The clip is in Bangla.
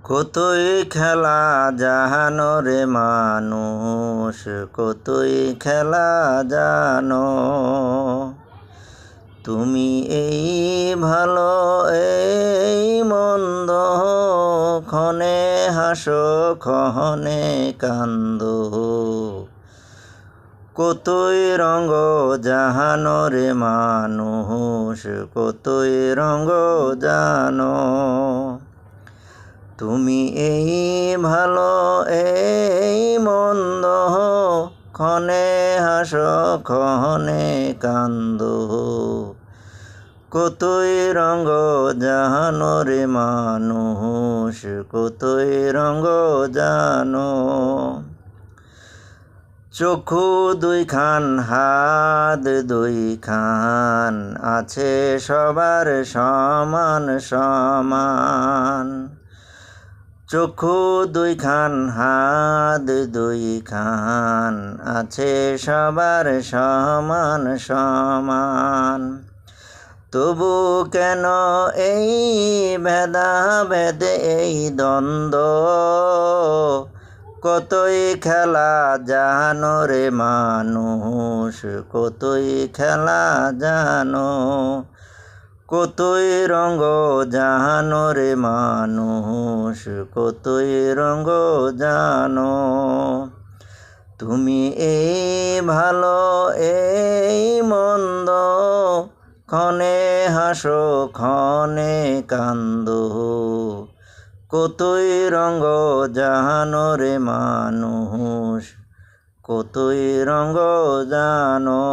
কতই খেলা জানো রে মানুষ, কতই খেলা জানো। তুমি এই ভালো এই মন্দ, ক্ষণে হাসো ক্ষণে কান্দো। কতই রঙ্গ জানো রে মানুষ, কতই রঙ্গ জানো। তুমি এই ভালো এই মন্দ, ক্ষণে হাসো ক্ষণে কান্দো। কতই রঙ্গ জানো রে মানুষ, কতই রঙ্গ জানো। চক্ষু দুইখান হাত দুইখান, আছে সবার সমান সমান। চক্ষু দুইখান হাত দুইখান, আছে সবার সমান সমান। তবু কেন এই ভেদাভেদ এই দ্বন্দ্ব, কতই খেলা জানো রে মানুষ, কতই খেলা জানো। কতই রঙ্গ জানো রে মানুষ, কতই রঙ্গ জানো। তুমি এই ভালো এই মন্দ, ক্ষণে হাসো ক্ষণে কান্দো। কতই রঙ্গ জানো রে মানুষ, কতই রঙ্গ জানো।